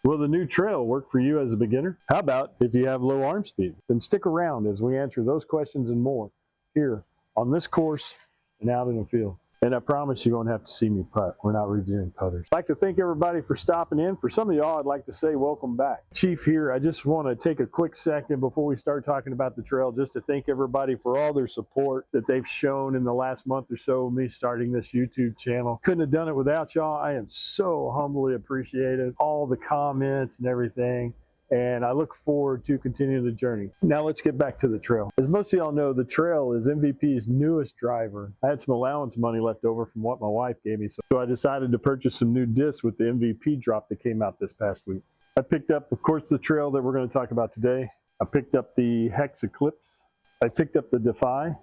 Will the new trail work for you as a beginner? How about if you have low arm speed? Then stick around as we answer those questions and more here on this course and out in the field. And I promise you won't have to see me putt. We're not reviewing putters. I'd like to thank everybody for stopping in. For some of y'all, I'd like to say welcome back. Chief here, I just want to take a quick second before we start talking about the trail just to thank everybody for all their support that they've shown in the last month or so of me starting this YouTube channel. Couldn't have done it without y'all. I am so humbly appreciated. All the comments and everything. And I look forward to continuing the journey. Now let's get back to the trail. As most of y'all know, the trail is MVP's newest driver. I had some allowance money left over from what my wife gave me, so I decided to purchase some new discs with the MVP drop that came out this past week. I picked up, of course, the trail that we're going to talk about today. I picked up the Hex Eclipse. I picked up the Defy.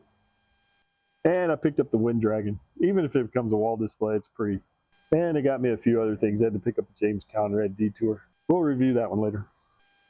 And I picked up the Wind Dragon. Even if it becomes a wall display, it's pretty. And it got me a few other things. I had to pick up a James Conrad Detour. We'll review that one later.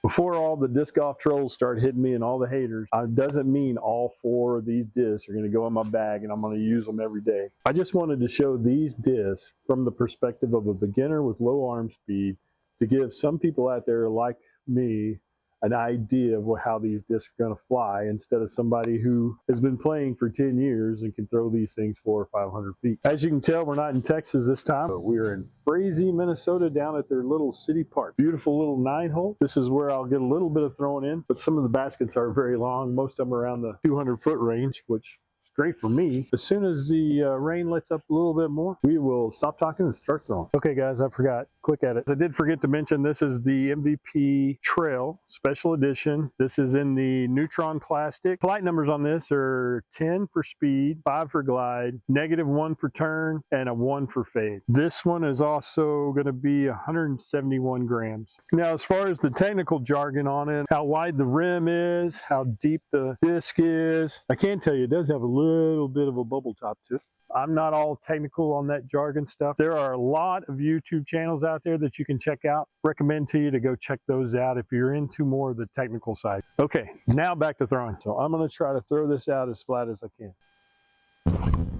Before all the disc golf trolls start hitting me and all the haters, it doesn't mean all 4 of these discs are going to go in my bag and I'm going to use them every day. I just wanted to show these discs from the perspective of a beginner with low arm speed to give some people out there like me an idea of how these discs are going to fly instead of somebody who has been playing for 10 years and can throw these things 400 or 500 feet. As you can tell, we're not in Texas this time, but we're in Frazee, Minnesota, down at their little city park. Beautiful little 9-hole. This is where I'll get a little bit of throwing in, but some of the baskets are very long, most of them around the 200-foot range, which great for me. As soon as the rain lets up a little bit more, we will stop talking and start throwing. Okay guys, I forgot, quick edit. I did forget to mention this is the MVP Trail Special Edition. This is in the Neutron plastic. Flight numbers on this are 10 for speed, 5 for glide, -1 for turn, and a 1 for fade. This one is also going to be 171 grams. Now as far as the technical jargon on it, how wide the rim is, how deep the disc is, I can tell you it does have a little bit of a bubble top to it. I'm not all technical on that jargon stuff. There are a lot of YouTube channels out there that you can check out. Recommend to you to go check those out if you're into more of the technical side. Okay, now back to throwing. So I'm going to try to throw this out as flat as I can.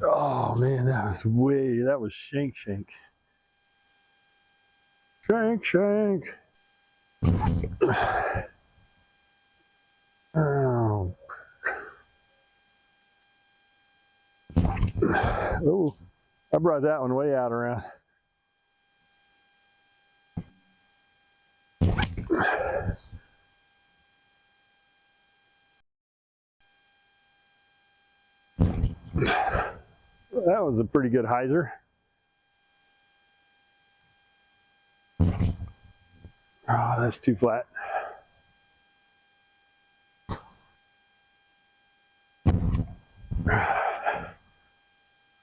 Oh man, that was shank. Shank. Oh. Oh, I brought that one way out around. That was a pretty good hyzer. Oh, that's too flat.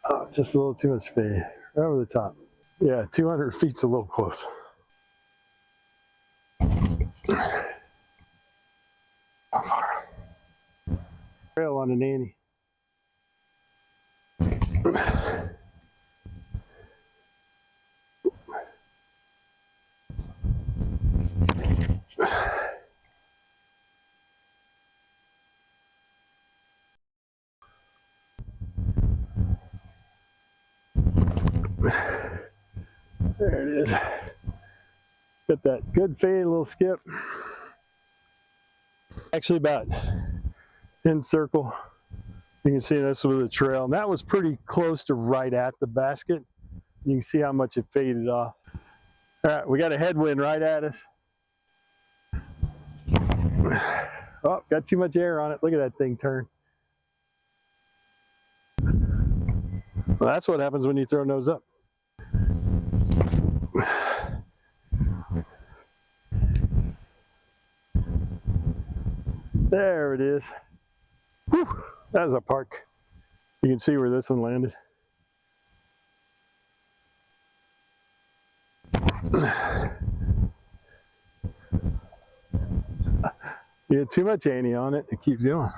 Oh, just a little too much fade. Right over the top. Yeah, 200 feet's a little close. How far? Trail on a nanny. There it is. Got that good fade, a little skip. Actually about in circle. You can see this with the trail, and that was pretty close to right at the basket. You can see how much it faded off. All right, we got a headwind right at us. Oh, got too much air on it. Look at that thing turn. Well, that's what happens when you throw nose up. There it is. Whew, that was a park. You can see where this one landed. You get too much ante on it, it keeps going.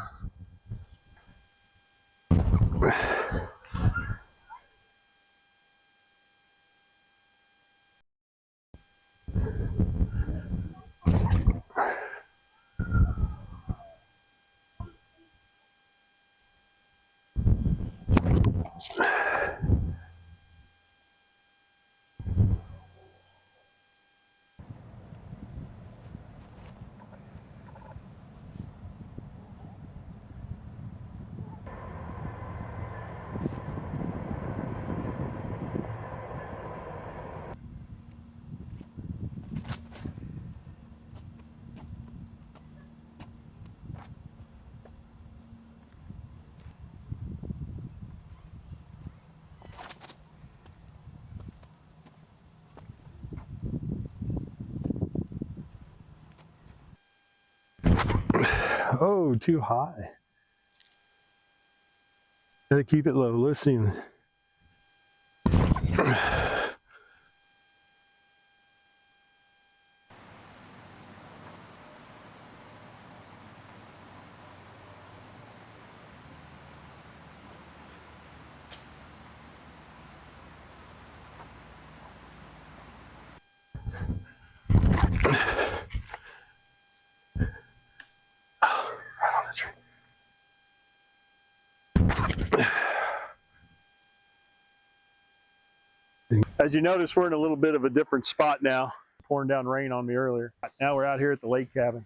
Oh, too high. Gotta keep it low. Listen. As you notice, we're in a little bit of a different spot now. Pouring down rain on me earlier. Now we're out here at the lake cabin.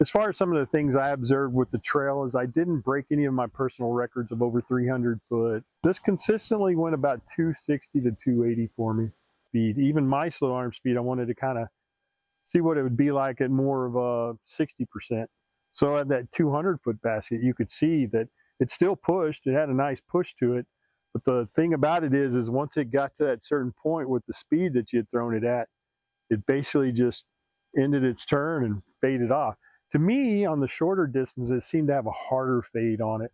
As far as some of the things I observed with the trail is I didn't break any of my personal records of over 300 foot. This consistently went about 260 to 280 for me. Speed, even my slow arm speed, I wanted to kind of see what it would be like at more of a 60%. So at that 200 foot basket, you could see that it still pushed. It had a nice push to it. But the thing about it is once it got to that certain point with the speed that you had thrown it at, it basically just ended its turn and faded off. To me, on the shorter distances, it seemed to have a harder fade on it.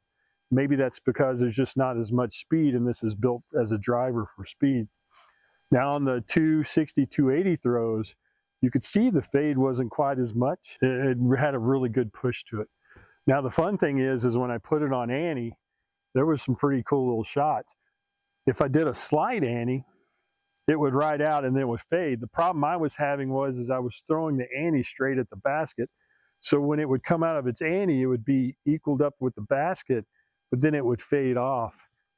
Maybe that's because there's just not as much speed, and this is built as a driver for speed. Now on the 260, 280 throws, you could see the fade wasn't quite as much. It had a really good push to it. Now the fun thing is when I put it on Annie, there was some pretty cool little shots. If I did a slide Annie, it would ride out and then it would fade. The problem I was having was I was throwing the Annie straight at the basket. So when it would come out of its Annie, it would be equaled up with the basket, but then it would fade off.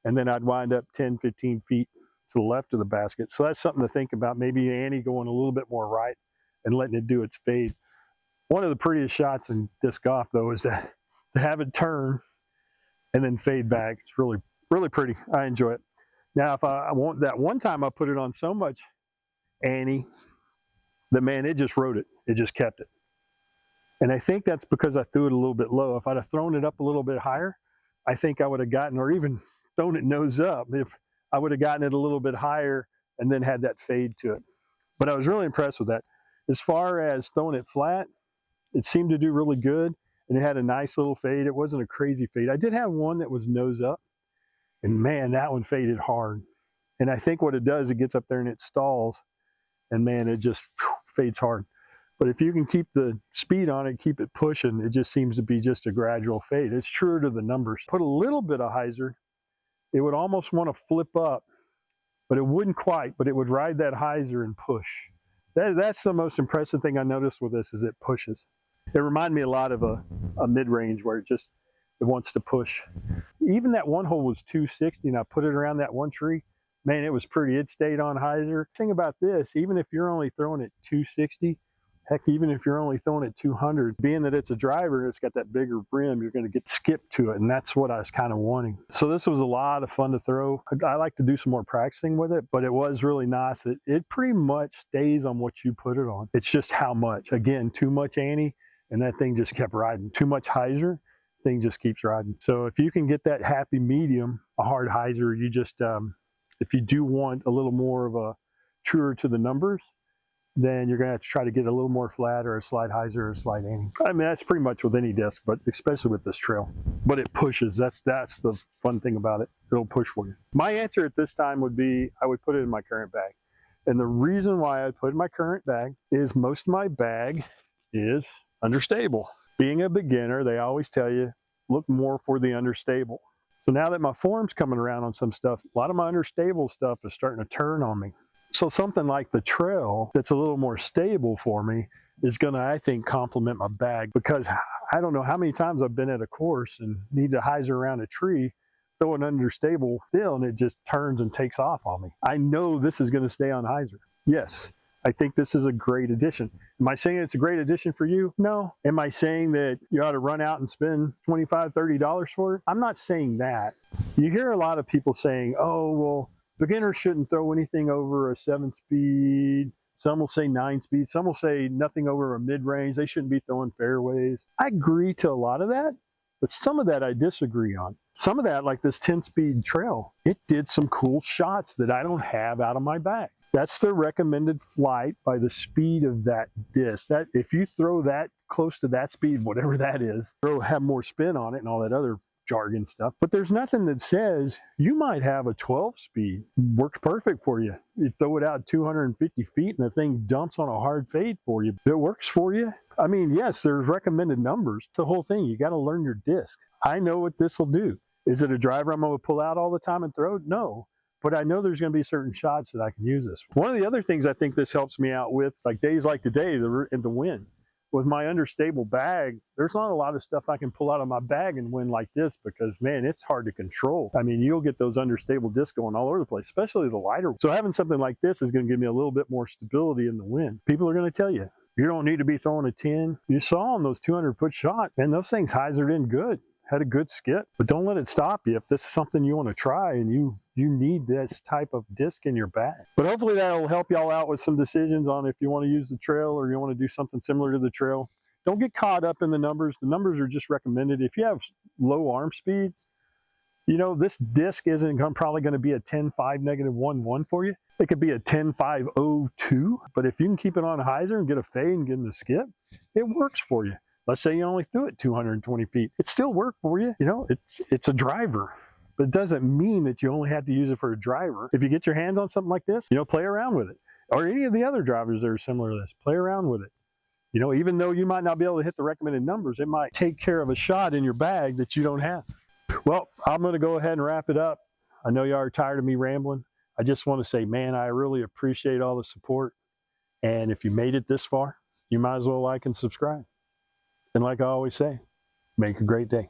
And then I'd wind up 10, 15 feet to the left of the basket. So that's something to think about. Maybe Annie going a little bit more right and letting it do its fade. One of the prettiest shots in disc golf, though, is to have it turn and then fade back. It's really, really pretty. I enjoy it. Now, if I want that one time I put it on so much Annie, the man, it just rode it. It just kept it. And I think that's because I threw it a little bit low. If I'd have thrown it up a little bit higher, I think I would have gotten, or even thrown it nose up, if I would have gotten it a little bit higher and then had that fade to it. But I was really impressed with that. As far as throwing it flat, it seemed to do really good. And it had a nice little fade. It wasn't a crazy fade. I did have one that was nose up. And man, that one faded hard. And I think what it does, it gets up there and it stalls. And man, it just fades hard. But if you can keep the speed on it, keep it pushing, it just seems to be just a gradual fade. It's truer to the numbers. Put a little bit of hyzer, it would almost want to flip up, but it wouldn't quite, but it would ride that hyzer and push. That's the most impressive thing I noticed with this is it pushes. It reminded me a lot of a mid-range where it wants to push. Even that one hole was 260 and I put it around that one tree. Man, it was pretty. It stayed on hyzer. The thing about this, even if you're only throwing it 260, heck, even if you're only throwing it 200, being that it's a driver, it's got that bigger brim, you're going to get skipped to it, and that's what I was kind of wanting. So this was a lot of fun to throw. I like to do some more practicing with it, but it was really nice. It pretty much stays on what you put it on. It's just how much. Again, too much Annie, and that thing just kept riding. Too much hyzer, thing just keeps riding. So if you can get that happy medium, a hard hyzer, you just, if you do want a little more of a truer to the numbers, then you're going to have to try to get a little more flat or a slide hyzer or a slide Annie. I mean, that's pretty much with any disc, but especially with this trail. But it pushes. That's the fun thing about it. It'll push for you. My answer at this time would be I would put it in my current bag. And the reason why I put it in my current bag is most of my bag is understable. Being a beginner, they always tell you, look more for the understable. So now that my form's coming around on some stuff, a lot of my understable stuff is starting to turn on me. So something like the trail that's a little more stable for me is going to, I think, complement my bag, because I don't know how many times I've been at a course and need to hyzer around a tree, throw an understable fill, and it just turns and takes off on me. I know this is going to stay on hyzer. Yes, I think this is a great addition. Am I saying it's a great addition for you? No. Am I saying that you ought to run out and spend $25, $30 for it? I'm not saying that. You hear a lot of people saying, oh, well, beginners shouldn't throw anything over a 7-speed. Some will say 9-speed. Some will say nothing over a mid-range. They shouldn't be throwing fairways. I agree to a lot of that, but some of that I disagree on. Some of that, like this 10-speed trail, it did some cool shots that I don't have out of my bag. That's the recommended flight by the speed of that disc. That if you throw that close to that speed, whatever that is, it'll have more spin on it and all that other jargon stuff. But there's nothing that says you might have a 12 speed. Works perfect for you. You throw it out 250 feet and the thing dumps on a hard fade for you. It works for you. I mean, yes, there's recommended numbers. It's the whole thing. You got to learn your disc. I know what this will do. Is it a driver I'm going to pull out all the time and throw? No. But I know there's going to be certain shots that I can use this. One of the other things I think this helps me out with, like days like today in the wind, with my understable bag, there's not a lot of stuff I can pull out of my bag and wind like this because, man, it's hard to control. I mean, you'll get those understable discs going all over the place, especially the lighter. So having something like this is going to give me a little bit more stability in the wind. People are going to tell you, you don't need to be throwing a 10. You saw on those 200-foot shots, man, those things hyzered in good. Had a good skip, but don't let it stop you. If this is something you want to try and you need this type of disc in your bag. But hopefully that'll help y'all out with some decisions on if you want to use the trail or you want to do something similar to the trail. Don't get caught up in the numbers. The numbers are just recommended. If you have low arm speed, you know, this disc isn't probably going to be a 10.5 -1.1 for you. It could be a 10.502, but if you can keep it on a hyzer and get a fade and get in the skip, it works for you. Let's say you only threw it 220 feet. It still worked for you. You know, it's a driver, but it doesn't mean that you only have to use it for a driver. If you get your hands on something like this, you know, play around with it. Or any of the other drivers that are similar to this, play around with it. You know, even though you might not be able to hit the recommended numbers, it might take care of a shot in your bag that you don't have. Well, I'm going to go ahead and wrap it up. I know y'all are tired of me rambling. I just want to say, man, I really appreciate all the support. And if you made it this far, you might as well like and subscribe. And like I always say, make a great day.